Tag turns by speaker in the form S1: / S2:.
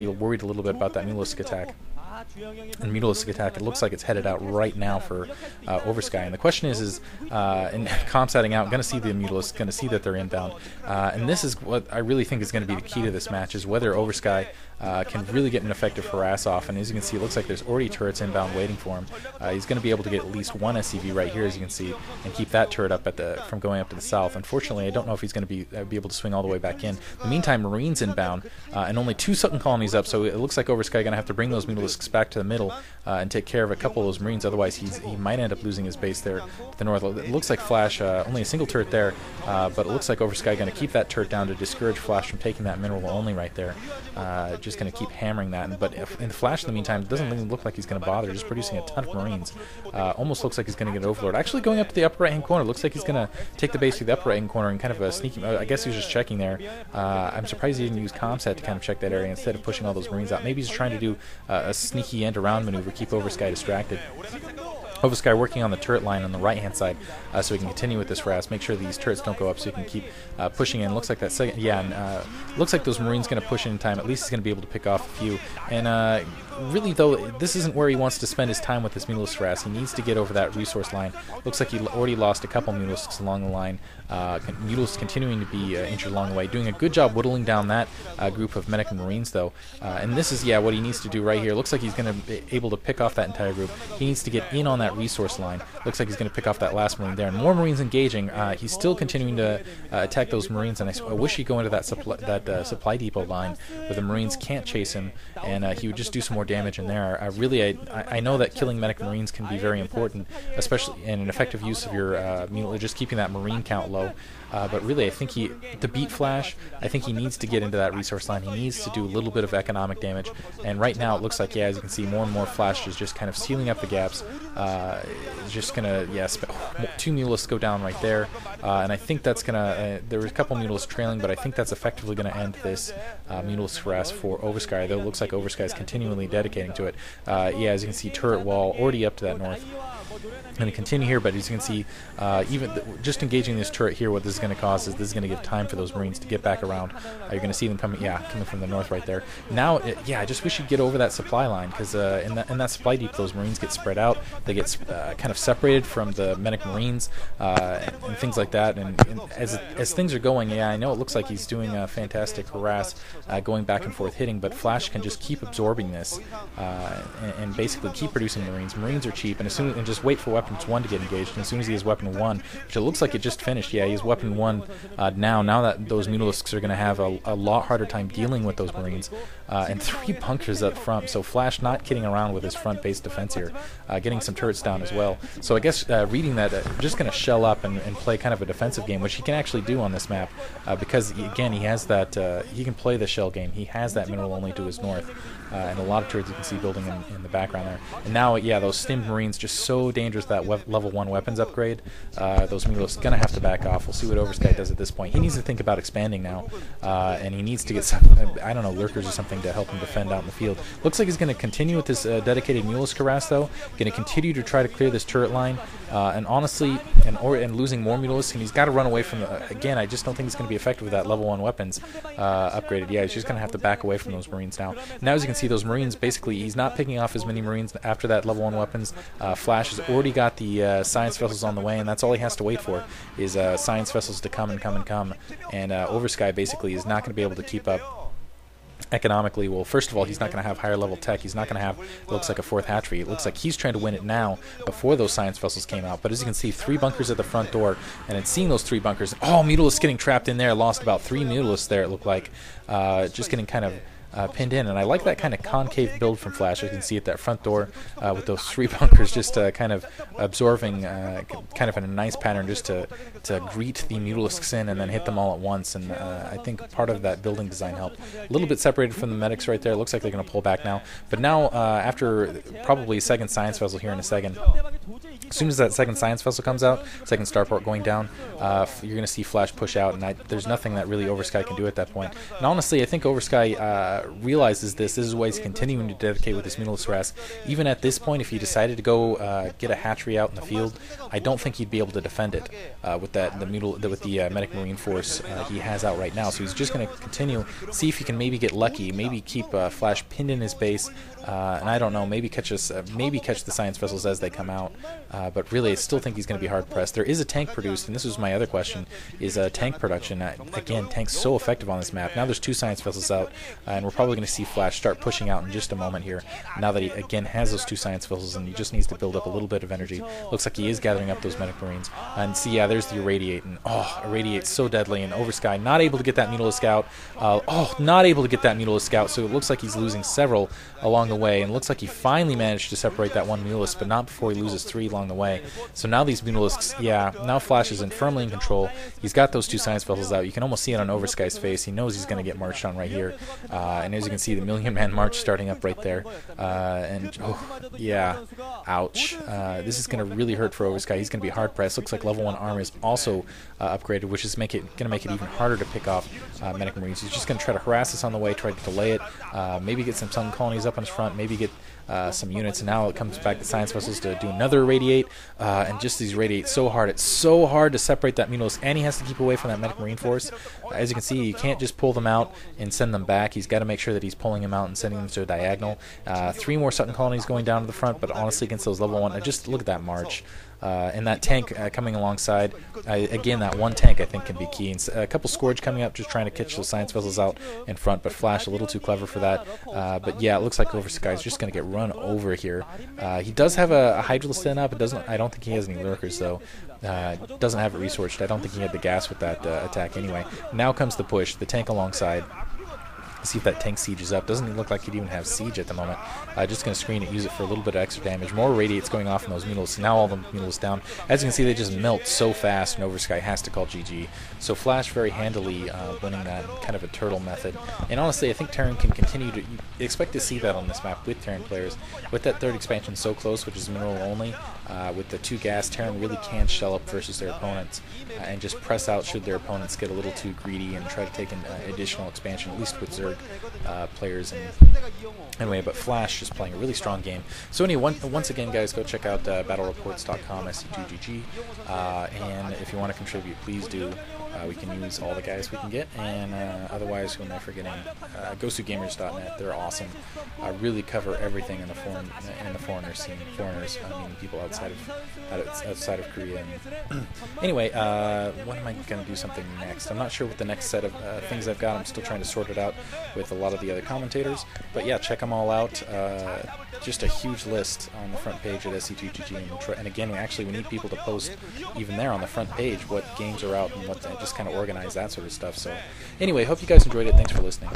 S1: worried a little bit about that Mutalistic attack. And Mutalistic attack, it looks like it's headed out right now for Oversky. And the question is in comp-setting out, going to see the Mutalisks, going to see that they're inbound. And this is what I really think is going to be the key to this match, is whether Oversky can really get an effective harass off. And as you can see, it looks like there's already turrets inbound waiting for him. He's going to be able to get at least one SCV right here, as you can see, and keep that turret up from going up to the south. Unfortunately, I don't know if he's going to be able to swing all the way back in. In the meantime, Marines inbound, and only 2 Sutton colonies up, so it looks like Oversky going to have to bring those Mutalisks back to the middle and take care of a couple of those Marines. Otherwise, he might end up losing his base there to the north. It looks like Flash, only a single turret there, but it looks like Oversky going to keep that turret down to discourage Flash from taking that mineral only right there. Just going to keep hammering that. But in the Flash, in the meantime, it doesn't even look like he's going to bother, just producing a ton of Marines. Almost looks like he's going to get Overlord. Actually going up to the upper right-hand corner. Looks like he's going to take the base to the upper right-hand corner and kind of a sneaky... I guess he was just checking there. I'm surprised he didn't use Comset to kind of check that area instead of pushing all those Marines out. Maybe he's trying to do a sneaky end-around maneuver, keep Oversky distracted. Oversky working on the turret line on the right-hand side so he can continue with this harass, make sure these turrets don't go up so he can keep pushing in. Looks like that second... Yeah, and looks like those Marines going to push in time. At least he's going to be able to pick off a few. And really, though, this isn't where he wants to spend his time with this Mutalisk harass. He needs to get over that resource line. Looks like he already lost a couple Mutalisks along the line. Mutalisks continuing to be injured along the way. Doing a good job whittling down that group of Medic Marines, though. And this is, what he needs to do right here. Looks like he's going to be able to pick off that entire group. He needs to get in on that resource line. Looks like he's going to pick off that last Marine there. And more Marines engaging. He's still continuing to attack those Marines, and I wish he'd go into that supply depot line where the Marines can't chase him, and he would just do some more damage in there. I know that killing Medic Marines can be very important, especially in an effective use of your just keeping that Marine count low. But really, I think to beat Flash, I think he needs to get into that resource line. He needs to do a little bit of economic damage. And right now, it looks like, as you can see, more and more Flash is just kind of sealing up the gaps. Just going to, 2 Mutalisks go down right there. And I think that's going to, there were a couple Mutalisks trailing, but I think that's effectively going to end this Mutalisk harass for Oversky, though it looks like Oversky is continually dedicating to it. As you can see, turret wall already up to that north. I'm going to continue here, but as you can see, even just engaging this turret here, what this is going to cause is this is going to give time for those Marines to get back around. You're going to see them coming from the north right there. Now, I just wish you'd get over that supply line, because in that supply depot, those Marines get spread out. They get kind of separated from the Medic Marines and things like that. And as things are going, I know it looks like he's doing a fantastic harass, going back and forth hitting, but Flash can just keep absorbing this and basically keep producing Marines. Marines are cheap, and just wait for weapons 1 to get engaged, and as soon as he has weapon 1, which it looks like it just finished, he has weapon 1 now that those Mutalisks are going to have a lot harder time dealing with those Marines, and 3 bunkers up front, so Flash not kidding around with his front base defense here, getting some turrets down as well. So I guess reading that, just going to shell up and play kind of a defensive game, which he can actually do on this map, because again, he has that, he can play the shell game, he has that mineral only to his north, and a lot of turrets you can see building in the background there. And now, those stimmed Marines just so dangerous, that level 1 weapons upgrade. Those Mutalisks going to have to back off. We'll see what Oversky does at this point. He needs to think about expanding now, and he needs to get some, I don't know, lurkers or something to help him defend out in the field. Looks like he's going to continue with this dedicated Mutalisk harass, though. Going to continue to try to clear this turret line, and honestly, and losing more Mutalisks, and he's got to run away from again, I just don't think he's going to be effective with that level 1 weapons upgraded. He's just going to have to back away from those Marines now. Now, as you can see, those Marines, basically, he's not picking off as many Marines after that level 1 weapons. Flash has already got the science vessels on the way, and that's all he has to wait for, is science vessels to come. And Oversky basically is not going to be able to keep up economically. Well, first of all, he's not going to have higher level tech. He's not going to have, it looks like, a 4th hatchery. It looks like he's trying to win it now before those science vessels came out. But as you can see, 3 bunkers at the front door, and it's seeing those 3 bunkers. Oh, Mutalisks getting trapped in there. Lost about 3 Mutalisks there, it looked like. Just getting kind of pinned in, and I like that kind of concave build from Flash. You can see at that front door with those 3 bunkers just kind of absorbing kind of in a nice pattern, just to greet the Mutalisks in and then hit them all at once. And I think part of that building design helped. A little bit separated from the medics right there. Looks like they're going to pull back now, but now after probably a second science vessel here in a second, as soon as that second science vessel comes out, second starport going down, you're going to see Flash push out, and there's nothing that really Oversky can do at that point. And honestly, I think Oversky realizes this is why he's continuing to dedicate with this Mulus harass. Even at this point, if he decided to go get a hatchery out in the field, I don't think he'd be able to defend it with the medic marine force he has out right now. So he's just going to continue, see if he can maybe get lucky, maybe keep Flash pinned in his base, and I don't know, maybe catch the science vessels as they come out. But really, I still think he's going to be hard pressed. There is a tank produced, and this was my other question: is tank production? Again, tank's so effective on this map. Now there's 2 science vessels out, and we're probably going to see Flash start pushing out in just a moment here. Now that he again has those 2 science vessels, and he just needs to build up a little bit of energy. Looks like he is gathering up those medic marines. And see, yeah, there's the irradiate, and irradiate's so deadly. And Oversky not able to get that Mulus scout. Not able to get that Mulus scout. So it looks like he's losing several along the way, and looks like he finally managed to separate that one Mulus, but not before he loses 3 along the way. So now these Mulusks, yeah, now Flash is firmly in control. He's got those 2 science vessels out. You can almost see it on Oversky's face. He knows he's going to get marched on right here. And as you can see, the Million-Man March starting up right there. Yeah, ouch. This is going to really hurt for Oversky. He's going to be hard pressed. Looks like level 1 armor is also upgraded, which is going to make it even harder to pick off medic marines. He's just going to try to harass us on the way, try to delay it, maybe get some sun colonies up on his front, maybe get some units, and now it comes back to science vessels to do another irradiate, and just these irradiate so hard. It's so hard to separate that Mulus, and he has to keep away from that medic marine force. As you can see, you can't just pull them out and send them back. He's got to make sure that he's pulling them out and sending them to a diagonal. 3 more Sutton colonies going down to the front, but honestly, against those level 1, just look at that march. And that tank coming alongside, again, that one tank I think can be key. And a couple Scourge coming up, just trying to catch those science vessels out in front, but Flash a little too clever for that. But yeah, it looks like Oversky is just going to get run over here. He does have a Hydralisk up. I don't think he has any lurkers though. Doesn't have it resourced. I don't think he had the gas with that attack anyway. Now comes the push, the tank alongside. See if that tank siege is up. Doesn't even look like he'd even have siege at the moment. Just going to screen it, use it for a little bit of extra damage. More radiates going off in those Mulus. Now all the Mulus down. As you can see, they just melt so fast, and Oversky has to call GG. So Flash very handily winning that kind of a turtle method. And honestly, I think Terran can continue to expect to see that on this map with Terran players. With that 3rd expansion so close, which is mineral only, with the 2 gas, Terran really can shell up versus their opponents and just press out should their opponents get a little too greedy and try to take an additional expansion, at least with zerg players. And anyway, but Flash is playing a really strong game. So anyway, once again, guys, go check out battlereports.com, SC2GG, and if you want to contribute, please do. We can use all the guys we can get, and otherwise, who am I forgetting? GoSuGamers.net. They're awesome. Really cover everything in the foreigner scene. Foreigners, I mean people outside of Korea. And anyway, when am I going to do something next? I'm not sure what the next set of things I've got. I'm still trying to sort it out with a lot of the other commentators. But yeah, check them all out. Just a huge list on the front page at SC2GG, and again, we need people to post even there on the front page what games are out and what just kind of organize that sort of stuff. So anyway, hope you guys enjoyed it. Thanks for listening.